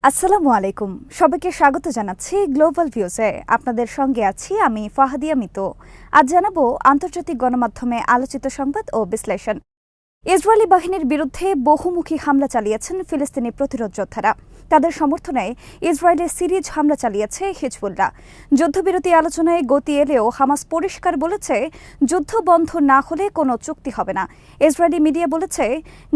আসসালামু আলাইকুম, সবাইকে স্বাগত জানাচ্ছি গ্লোবাল ভিউজে। আপনাদের সঙ্গে আছি আমি ফাহাদিয়া মিতু। আজ জানাবো আন্তর্জাতিক গণমাধ্যমে আলোচিত সংবাদ ও বিশ্লেষণ। ইসরায়েলি বাহিনীর বিরুদ্ধে বহুমুখী হামলা চালিয়েছেন ফিলিস্তিনি প্রতিরোধ যোদ্ধারা। তাদের সমর্থনে ইসরায়েলে সিরিজ হামলা চালিয়েছে হিজবুল্লাহ। যুদ্ধবিরতি আলোচনায় গতি এলেও হামাস পরিষ্কার বলেছে, যুদ্ধ বন্ধ না হলে কোনো চুক্তি হবে না। ইসরায়েলি মিডিয়া বলেছে,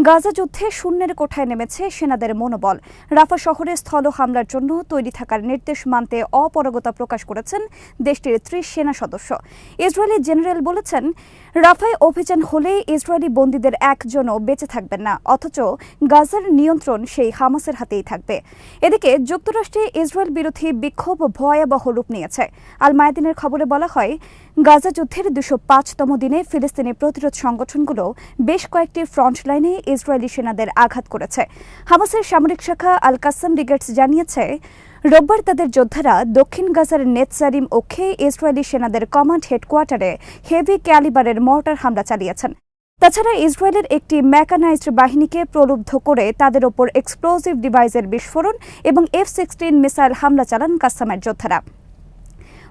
গাজা যুদ্ধে শূন্যের কোঠায় নেমেছে সেনাদের মনোবল। রাফা শহরে স্থল হামলার জন্য তৈরি থাকার নির্দেশ মানতে অপারগতা প্রকাশ করেছেন দেশটির 30 সেনা সদস্য। ইসরায়েলি জেনারেল বলেছেন, রাফায় অভিযান হলে ইসরায়েলি বন্দীদের একজনও বেঁচে থাকবেন না, অথচ গাজার নিয়ন্ত্রণ সেই হামাসের হাতেই থাকবে। এদিকে যুক্তরাষ্ট্রে ইসরায়েল বিরোধী বিক্ষোভ ভয়াবহ রূপ নিয়েছে। আল মায়াদিনের খবরে বলা হয়, গাজা যুদ্ধের 205তম দিনে ফিলিস্তিনি প্রতিরোধ সংগঠনগুলো বেশ কয়েকটি ফ্রন্ট লাইনে ইসরায়েলি সেনাদের আঘাত করেছে। হামাসের সামরিক শাখা আল কাসাম ব্রিগেডস জানিয়েছে, রোববার তাদের যোদ্ধারা দক্ষিণ গাজার নেতসারিম অক্ষে ইসরায়েলি সেনাদের কমান্ড হেডকোয়ার্টারে হেভি ক্যালিবারের মর্টার হামলা চালিয়েছেন। তাছাড়া ইসরায়েলের একটি মেকানাইজড বাহিনীকে প্রলুব্ধ করে তাদের ওপর এক্সপ্লোজিভ ডিভাইসের বিস্ফোরণ এবং F-16 মিসাইল হামলা চালান কাসামের যোদ্ধারা।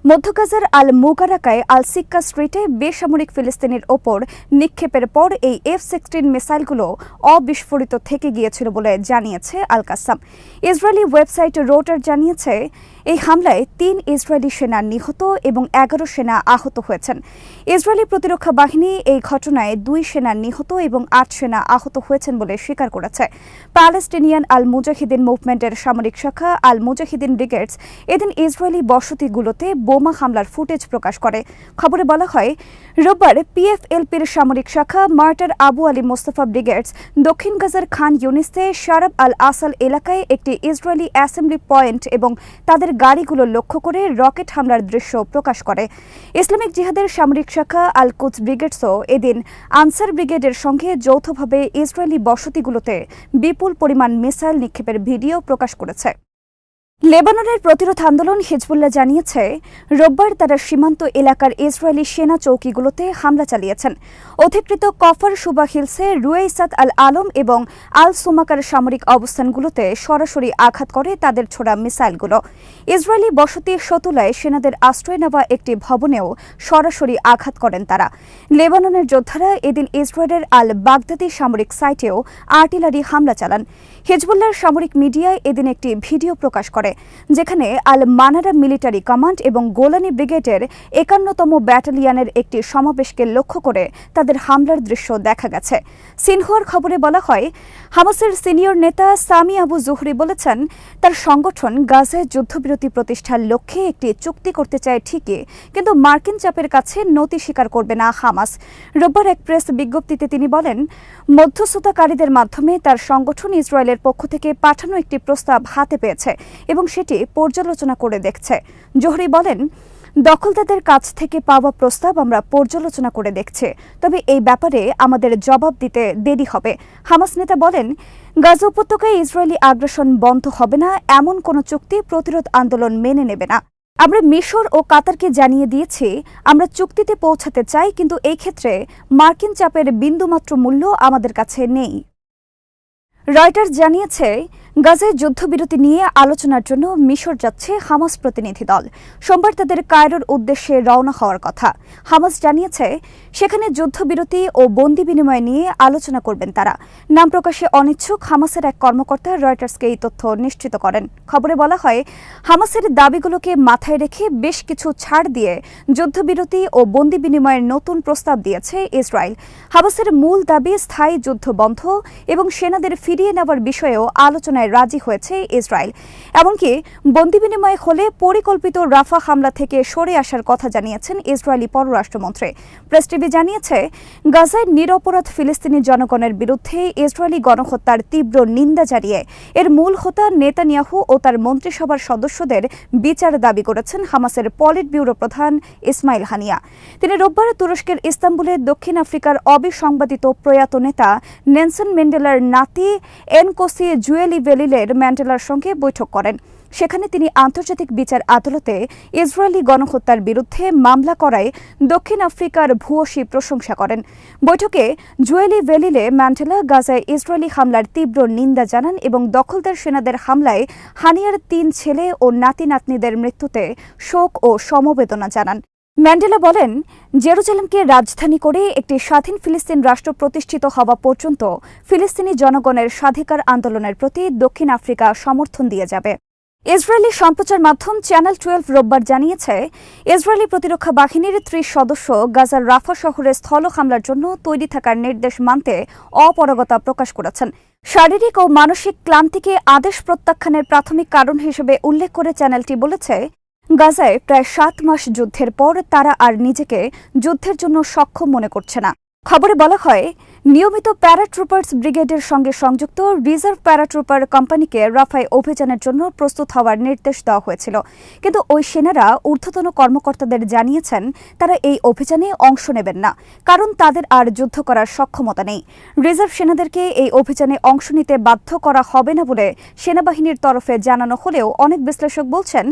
মধ্য গাজার আল মুগারাকায় আল সিক্কা স্ট্রিটে বেসামরিক ফিলিস্তিনির ওপর নিক্ষেপের পর এই F-16 মিসাইলগুলো অবিস্ফোরিত থেকে গিয়েছিল বলে জানিয়েছে আল কাসাম। ইসরায়েলি ওয়েবসাইট রোটার জানিয়েছে, এই হামলায় 3 ইসরায়েলি সেনা নিহত এবং 11 সেনা আহত হয়েছেন। ইসরায়েলি প্রতিরক্ষা বাহিনী এই ঘটনায় 2 সেনা নিহত এবং 8 সেনা আহত হয়েছেন বলে স্বীকার করেছে। প্যালেস্টিনিয়ান আল মুজাহিদিন মুভমেন্টের সামরিক শাখা আল মুজাহিদিন ব্রিগেডস এদিন ইসরায়েলি বসতিগুলোতে বোমা হামলার ফুটেজ প্রকাশ করে। খবরে বলা হয়, রোববার PFLPর সামরিক শাখা মার্টার আবু আলী মোস্তফা ব্রিগেডস দক্ষিণ গাজার খান ইউনিসে শারাব আল আসাল এলাকায় একটি ইসরায়েলি অ্যাসেম্বলি পয়েন্ট এবং তাদের গাড়িগুলো লক্ষ্য করে রকেট হামলার দৃশ্য প্রকাশ করে। ইসলামিক জিহাদের সামরিক শাখা আল কুদস ব্রিগেডসও এদিন আনসার ব্রিগেডের সঙ্গে যৌথভাবে ইসরায়েলি বসতিগুলোতে বিপুল পরিমাণ মিসাইল নিক্ষেপের ভিডিও প্রকাশ করেছে। লেবাননের প্রতিরোধ আন্দোলন হিজবুল্লাহ জানিয়েছে, রোববার তারা সীমান্ত এলাকার ইসরায়েলি সেনা চৌকিগুলোতে হামলা চালিয়েছেন। অধিকৃত কফর সুবা হিলসে রুয়েইসাত আল আলম এবং আল সুমাকার সামরিক অবস্থানগুলোতে সরাসরি আঘাত করে তাদের ছোড়া মিসাইলগুলো। ইসরায়েলি বসতি শতুলায় সেনাদের আশ্রয় নেওয়া একটি ভবনেও সরাসরি আঘাত করেন তারা। লেবাননের যোদ্ধারা এদিন ইসরায়েলের আল বাগদাদি সামরিক সাইটেও আর্টিলারি হামলা চালান। হিজবুল্লাহর সামরিক মিডিয়ায় এদিন একটি ভিডিও প্রকাশ করে, যেখানে আল মানারা মিলিটারি কমান্ড এবং গোলানি ব্রিগেডের 51তম ব্যাটালিয়নের একটি সমাবেশকে লক্ষ্য করে তাদের হামলার দৃশ্য দেখা গেছে। সিনহুয়ার খবরে বলা হয়, হামাসের সিনিয়র নেতা সামি আবু জুহরি বলেছেন, তার সংগঠন গাজায় যুদ্ধবিরতি প্রতিষ্ঠার লক্ষ্যে একটি চুক্তি করতে চায় ঠিকই, কিন্তু মার্কিন চাপের কাছে নতি স্বীকার করবে না হামাস। রোববার এক প্রেস বিজ্ঞপ্তিতে তিনি বলেন, মধ্যস্থতাকারীদের মাধ্যমে তার সংগঠন ইসরায়েলের পক্ষ থেকে পাঠানো একটি প্রস্তাব হাতে পেয়েছে এবং সেটি পর্যালোচনা করে দেখছে। জোহরি বলেন, দখলদারদের কাছ থেকে পাওয়া প্রস্তাব আমরা পর্যালোচনা করে দেখছি, তবে এই ব্যাপারে আমাদের জবাব দিতে দেরি হবে। হামাস নেতা বলেন, গাজা উপত্যকায় ইসরায়েলি আগ্রাসন বন্ধ হবে না এমন কোনো চুক্তি প্রতিরোধ আন্দোলন মেনে নেবে না। আমরা মিশর ও কাতারকে জানিয়ে দিয়েছি, আমরা চুক্তিতে পৌঁছাতে চাই, কিন্তু এই ক্ষেত্রে মার্কিন চাপের বিন্দুমাত্র মূল্য আমাদের কাছে নেই। রয়টার্স জানিয়েছে, গাজায় যুদ্ধবিরতি নিয়ে আলোচনার জন্য মিশর যাচ্ছে হামাস প্রতিনিধি দল। সোমবার তাদের কায়রোর উদ্দেশ্যে রওনা হওয়ার কথা। হামাস জানিয়েছে, সেখানে যুদ্ধবিরতি ও বন্দি বিনিময় নিয়ে আলোচনা করবেন তারা। নাম প্রকাশে অনিচ্ছুক হামাসের এক কর্মকর্তা রয়টার্সকে এই তথ্য নিশ্চিত করেন। খবরে বলা হয়, হামাসের দাবিগুলোকে মাথায় রেখে বেশ কিছু ছাড় দিয়ে যুদ্ধবিরতি ও বন্দি বিনিময়ের নতুন প্রস্তাব দিয়েছে ইসরায়েল। হামাসের মূল দাবি স্থায়ী যুদ্ধ বন্ধ এবং সেনাদের ফিরিয়ে নেওয়ার বিষয়েও আলোচনায় রাজি হয়েছে ইসরায়েল। এমনকি বন্দি বিনিময় হলে পরিকল্পিত রাফা হামলা থেকে সরে আসার কথা জানিয়েছেন ইসরায়েলি পররাষ্ট্রমন্ত্রী। প্রেস টিভি জানিয়েছে, গাজায় নিরপরাধ ফিলিস্তিনি জনগণের বিরুদ্ধে ইসরায়েলি গণহত্যার তীব্র নিন্দা জানিয়ে এর মূল হোতা নেতানিয়াহু ও তার মন্ত্রিসভার সদস্যদের বিচার দাবি করেছেন হামাসের পলিট ব্যুরো প্রধান ইসমাইল হানিয়া। তিনি রোববার তুরস্কের ইস্তাম্বুলে দক্ষিণ আফ্রিকার অবিসংবাদিত প্রয়াত নেতা নেলসন ম্যান্ডেলার নাতি এনকোসি জুয়েলি ভেলিলের ম্যান্ডেলার সঙ্গে বৈঠক করেন। সেখানে তিনি আন্তর্জাতিক বিচার আদালতে ইসরায়েলি গণহত্যার বিরুদ্ধে মামলা করায় দক্ষিণ আফ্রিকার ভূয়সী প্রশংসা করেন। বৈঠকে জুয়েলি ভেলিলে ম্যান্ডেলা গাজায় ইসরায়েলি হামলার তীব্র নিন্দা জানান এবং দখলদার সেনাদের হামলায় হানিয়ার 3 ছেলে ও নাতি নাতনিদের মৃত্যুতে শোক ও সমবেদনা জানান। ম্যান্ডেলা বলেন, জেরুজালেমকে রাজধানী করে একটি স্বাধীন ফিলিস্তিন রাষ্ট্র প্রতিষ্ঠিত হওয়া পর্যন্ত ফিলিস্তিনি জনগণের স্বাধিকার আন্দোলনের প্রতি দক্ষিণ আফ্রিকা সমর্থন দিয়ে যাবে। ইসরায়েলি সম্প্রচার মাধ্যম চ্যানেল 12 রোববার জানিয়েছে, ইসরায়েলি প্রতিরক্ষা বাহিনীর 30 সদস্য গাজার রাফা শহরে স্থল হামলার জন্য তৈরি থাকার নির্দেশ মানতে অপারগতা প্রকাশ করেছেন। শারীরিক ও মানসিক ক্লান্তিকে আদেশ প্রত্যাখ্যানের প্রাথমিক কারণ হিসেবে উল্লেখ করে চ্যানেলটি বলেছে, গাজায় প্রায় 7 মাস যুদ্ধের পর তারা আর নিজেকে যুদ্ধের জন্য সক্ষম মনে করছে না। খবরে বলা হয়, নিয়মিত প্যারাট্রুপার্স ব্রিগেডের সঙ্গে সংযুক্ত রিজার্ভ প্যারাট্রুপার কোম্পানিকে রাফায় অভিযানের জন্য প্রস্তুত হওয়ার নির্দেশ দেওয়া হয়েছিল, কিন্তু ওই সেনারা ঊর্ধ্বতন কর্মকর্তাদের জানিয়েছেন তারা এই অভিযানে অংশ নেবেন না, কারণ তাদের আর যুদ্ধ করার সক্ষমতা নেই। রিজার্ভ সেনাদেরকে এই অভিযানে অংশ নিতে বাধ্য করা হবে না বলে সেনাবাহিনীর তরফে জানানো হলেও অনেক বিশ্লেষক বলছেন,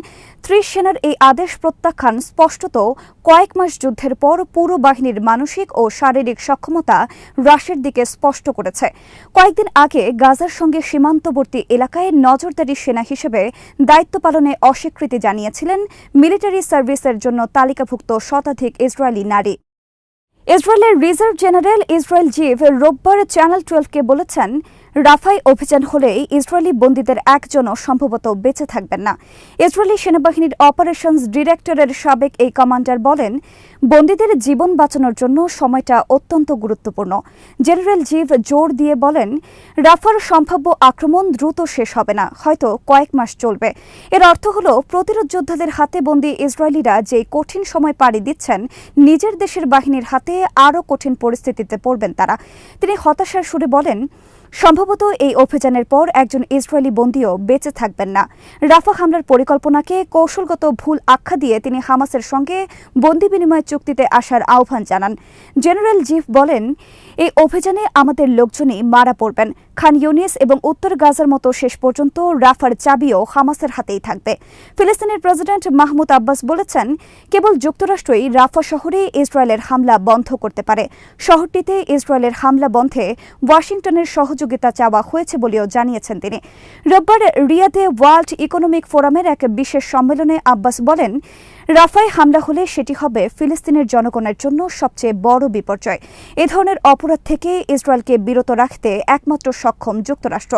30 সেনার এই আদেশ প্রত্যাখ্যান স্পষ্টত কয়েক মাস যুদ্ধের পর পুরো বাহিনীর মানসিক ও শারীরিক সক্ষমতা হ্রাসের দিকে স্পষ্ট করেছে। কয়েকদিন আগে গাজার সঙ্গে সীমান্তবর্তী এলাকায় নজরদারি সেনা হিসেবে দায়িত্ব পালনে অস্বীকৃতি জানিয়েছিলেন মিলিটারি সার্ভিসের জন্য তালিকাভুক্ত শতাধিক ইসরায়েলি নারী। ইসরায়েলের রিজার্ভ জেনারেল ইসরায়েল জিভ রোববার চ্যানেল 12কে বলেছেন, রাফায় অভিযান হলেই ইসরায়েলি বন্দীদের একজনও সম্ভবত বেঁচে থাকবেন না। ইসরায়েলি সেনাবাহিনীর অপারেশনস ডিরেক্টরের সাবেক এই কমান্ডার বলেন, বন্দীদের জীবন বাঁচানোর জন্য সময়টা অত্যন্ত গুরুত্বপূর্ণ। জেনারেল জিভ জোর দিয়ে বলেন, রাফার সম্ভাব্য আক্রমণ দ্রুত শেষ হবে না, হয়তো কয়েক মাস চলবে। এর অর্থ হল, প্রতিরোধ যোদ্ধাদের হাতে বন্দী ইসরায়েলিরা যে কঠিন সময় পাড়ি দিচ্ছেন, নিজের দেশের বাহিনীর হাতে আরও কঠিন পরিস্থিতিতে পড়বেন তারা। তিনি হতাশার সুরে বলেন, সম্ভবত এই অভিযানের পর একজন ইসরায়েলি বন্দীও বেঁচে থাকবেন না। রাফা হামলার পরিকল্পনাকে কৌশলগত ভুল আখ্যা দিয়ে তিনি হামাসের সঙ্গে বন্দী বিনিময় চুক্তিতে আসার আহ্বান জানান। জেনারেল জিভ বলেন, এই অভিযানে আমাদের লোকজনই মারা পড়বেন। খান ইউনিস এবং উত্তর গাজার মতো শেষ পর্যন্ত রাফার চাবিও হামাসের হাতেই থাকবে। ফিলিস্তিনের প্রেসিডেন্ট মাহমুদ আব্বাস বলেছেন, কেবল যুক্তরাষ্ট্রই রাফা শহরে ইসরায়েলের হামলা বন্ধ করতে পারে। শহরটিতে ইসরায়েলের হামলা বন্ধে ওয়াশিংটনের সহযোগিতা চাওয়া হয়েছে বলেও জানিয়েছেন তিনি। রোববার রিয়াদে ওয়ার্ল্ড ইকোনমিক ফোরামের এক বিশেষ সম্মেলনে আব্বাস বলেন, রাফায় হামলা হলে সেটি হবে ফিলিস্তিনের জনগণের জন্য সবচেয়ে বড় বিপর্যয়। এ ধরনের অপরাধ থেকে ইসরায়েলকে বিরত রাখতে একমাত্র সক্ষম যুক্তরাষ্ট্র।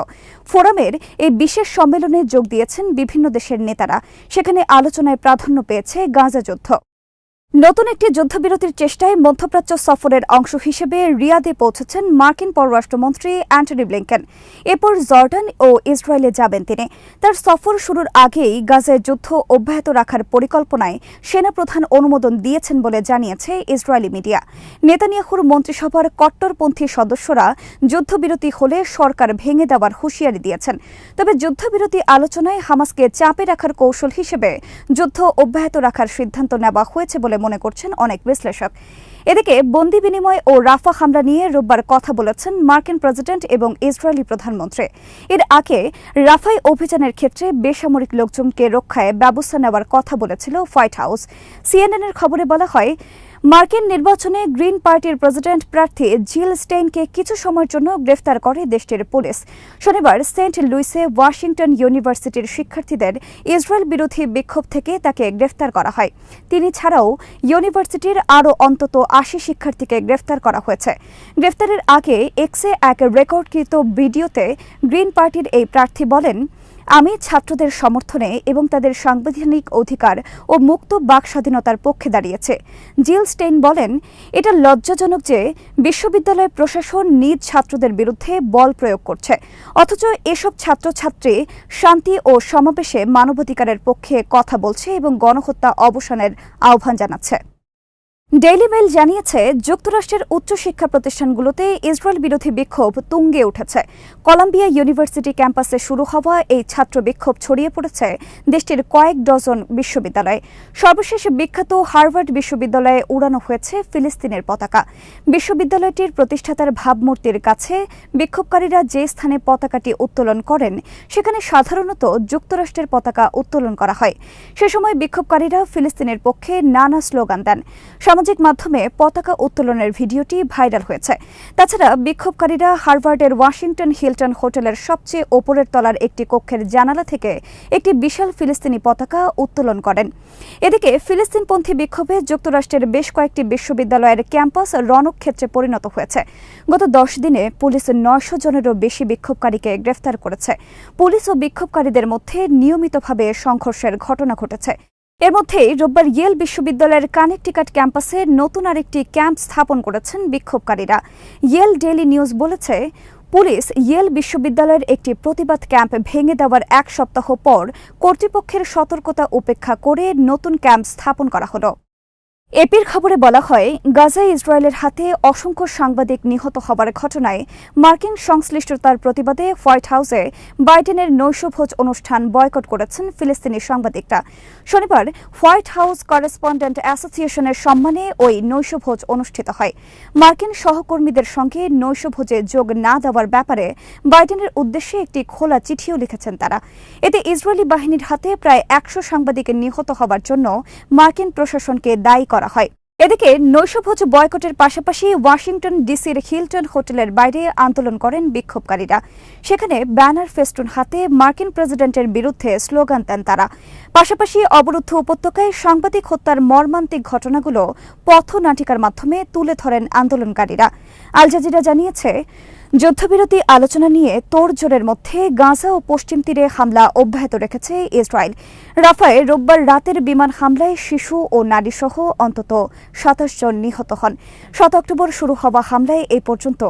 ফোরামের এই বিশেষ সম্মেলনে যোগ দিয়েছেন বিভিন্ন দেশের নেতারা। সেখানে আলোচনায় প্রাধান্য পেয়েছে গাজা যুদ্ধ। নতুন একটি যুদ্ধবিরতির চেষ্টায় মধ্যপ্রাচ্য সফরের অংশ হিসেবে রিয়াদে পৌঁছেছেন মার্কিন পররাষ্ট্রমন্ত্রী অ্যান্টনি ব্লিংকেন। এরপর জর্ডান ও ইসরায়েলে যাবেন তিনি। তার সফর শুরুর আগেই গাজায় যুদ্ধ অব্যাহত রাখার পরিকল্পনায় সেনাপ্রধান অনুমোদন দিয়েছেন বলে জানিয়েছে ইসরায়েলি মিডিয়া। নেতানিয়াহুর মন্ত্রিসভার কট্টরপন্থী সদস্যরা যুদ্ধবিরতি হলে সরকার ভেঙে দেওয়ার হুঁশিয়ারি দিয়েছেন। তবে যুদ্ধবিরতি আলোচনায় হামাসকে চাপে রাখার কৌশল হিসেবে যুদ্ধ অব্যাহত রাখার সিদ্ধান্ত নেওয়া হয়েছে বলে মনে করছেন অনেক বিশ্লেষক। এদিকে বন্দি বিনিময় ও রাফা হামলা নিয়ে রোববার কথা বলেছেন মার্কিন প্রেসিডেন্ট এবং ইসরায়েলি প্রধানমন্ত্রী। এর আগে রাফায় অভিযানের ক্ষেত্রে বেসামরিক লোকজনকে রক্ষায় ব্যবস্থা নেওয়ার কথা বলেছিল হোয়াইট হাউস। সিএনএনের খবরে বলা হয়, মার্কিন নির্বাচনে গ্রিন পার্টির প্রেসিডেন্ট প্রার্থী জিল স্টেইনকে কিছু সময়ের জন্য গ্রেফতার করে দেশটির পুলিশ। শনিবার সেন্ট লুইসে ওয়াশিংটন ইউনিভার্সিটির শিক্ষার্থীদের ইসরায়েল বিরোধী বিক্ষোভ থেকে তাকে গ্রেফতার করা হয়। তিনি ছাড়াও ইউনিভার্সিটির আরও অন্তত 80 শিক্ষার্থীকে গ্রেফতার করা হয়েছে। গ্রেফতারের আগে এক্সে এক রেকর্ডকৃত ভিডিওতে গ্রিন পার্টির এই প্রার্থী বলেন, আমি ছাত্রদের সমর্থনে এবং তাদের সাংবিধানিক অধিকার ও মুক্ত বাক স্বাধীনতার পক্ষে দাঁড়িয়েছে। জিল স্টেইন বলেন, এটা লজ্জাজনক যে বিশ্ববিদ্যালয় প্রশাসন নিজ ছাত্রদের বিরুদ্ধে বল প্রয়োগ করছে, অথচ এসব ছাত্রছাত্রী শান্তি ও সমাবেশে মানবাধিকারের পক্ষে কথা বলছে এবং গণহত্যা অবসানের আহ্বান জানাচ্ছে। ডেইলি মেইল জানিয়েছে, যুক্তরাষ্ট্রের উচ্চশিক্ষা প্রতিষ্ঠানগুলোতে ইসরায়েল বিরোধী বিক্ষোভ তুঙ্গে উঠেছে। কলাম্বিয়া ইউনিভার্সিটি ক্যাম্পাসে শুরু হওয়া এই ছাত্র বিক্ষোভ ছড়িয়ে পড়েছে দেশটির কয়েক ডজন বিশ্ববিদ্যালয়ে। সর্বশেষ বিখ্যাত হার্ভার্ড বিশ্ববিদ্যালয়ে উড়ানো হয়েছে ফিলিস্তিনের পতাকা। বিশ্ববিদ্যালয়টির প্রতিষ্ঠাতার ভাবমূর্তির কাছে বিক্ষোভকারীরা যে স্থানে পতাকাটি উত্তোলন করেন সেখানে সাধারণত যুক্তরাষ্ট্রের পতাকা উত্তোলন করা হয়। সে সময় বিক্ষোভকারীরা ফিলিস্তিনের পক্ষে নানা স্লোগান দেন। সামাজিক মাধ্যমে পতাকা উত্তোলনের ভিডিওটি ভাইরাল হয়েছে। তাছাড়া বিক্ষোভকারীরা হার্ভার্ডের ওয়াশিংটন হিলটন হোটেলের সবচেয়ে ওপরের তলার একটি কক্ষের জানালা থেকে একটি বিশাল ফিলিস্তিনি পতাকা উত্তোলন করেন। এদিকে ফিলিস্তিনপন্থী বিক্ষোভে যুক্তরাষ্ট্রের বেশ কয়েকটি বিশ্ববিদ্যালয়ের ক্যাম্পাস রণক্ষেত্রে পরিণত হয়েছে। গত 10 দিনে পুলিশ 900 জনেরও বেশি বিক্ষোভকারীকে গ্রেফতার করেছে। পুলিশ ও বিক্ষোভকারীদের মধ্যে নিয়মিতভাবে সংঘর্ষের ঘটনা ঘটেছে। এর মধ্যেই রোববার ইয়েল বিশ্ববিদ্যালয়ের কানেকটিকাট ক্যাম্পাসে নতুন আরেকটি ক্যাম্প স্থাপন করেছেন বিক্ষোভকারীরা। ইয়েল ডেইলি নিউজ বলেছে, পুলিশ ইয়েল বিশ্ববিদ্যালয়ের একটি প্রতিবাদ ক্যাম্প ভেঙে দেওয়ার 1 সপ্তাহ পর কর্তৃপক্ষের সতর্কতা উপেক্ষা করে নতুন ক্যাম্প স্থাপন করা হলো। এপির খবরে বলা হয়, গাজায় ইসরায়েলের হাতে অসংখ্য সাংবাদিক নিহত হবার ঘটনায় মার্কিন সংশ্লিষ্টতার প্রতিবাদে হোয়াইট হাউসে বাইডেনের নৈশভোজ অনুষ্ঠান বয়কট করেছেন ফিলিস্তিনি সাংবাদিকরা। শনিবার হোয়াইট হাউস করেসপন্ডেন্ট অ্যাসোসিয়েশনের সম্মানে ওই নৈশভোজ অনুষ্ঠিত হয়। মার্কিন সহকর্মীদের সঙ্গে নৈশভোজে যোগ না দেওয়ার ব্যাপারে বাইডেনের উদ্দেশ্যে একটি খোলা চিঠিও লিখেছেন তারা। এতে ইসরায়েলি বাহিনীর হাতে প্রায় 100 সাংবাদিক নিহত হবার জন্য মার্কিন প্রশাসনকে দায়ী করা হয়। এদিকে নৈশভোজ বয়কটের পাশাপাশি ওয়াশিংটন ডিসির হিলটন হোটেলের বাইরে আন্দোলন করেন বিক্ষোভকারীরা। সেখানে ব্যানার ফেস্টুন হাতে মার্কিন প্রেসিডেন্টের বিরুদ্ধে স্লোগান দেন তারা। পাশাপাশি অবরুদ্ধ উপত্যকায় সাংবাদিক হত্যার মর্মান্তিক ঘটনাগুলো পথনাটিকার মাধ্যমে তুলে ধরেন আন্দোলনকারীরা। আল জাজিরা জানিয়েছে, যুদ্ধবিরতি আলোচনা নিয়ে তোড়জোড়ের মধ্যে গাজা ও পশ্চিম তীরে হামলা অব্যাহত রেখেছে ইসরায়েল। রাফায় রোববার রাতের বিমান হামলায় শিশু ও নারীসহ অন্তত 27 জন নিহত হন। 7 অক্টোবর শুরু হওয়া হামলায় এই পর্যন্ত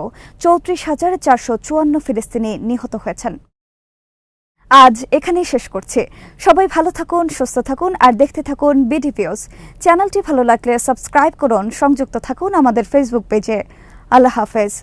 34,454 ফিলিস্তিনি নিহত হয়েছেন। আজ এখানেই শেষ করছি। সবাই ভালো থাকুন, সুস্থ থাকুন আর দেখতে থাকুন বিডি ভিউজ। চ্যানেলটি ভালো লাগলে সাবস্ক্রাইব করুন, সংযুক্ত থাকুন আমাদের ফেসবুক পেজে। আল্লাহ হাফেজ।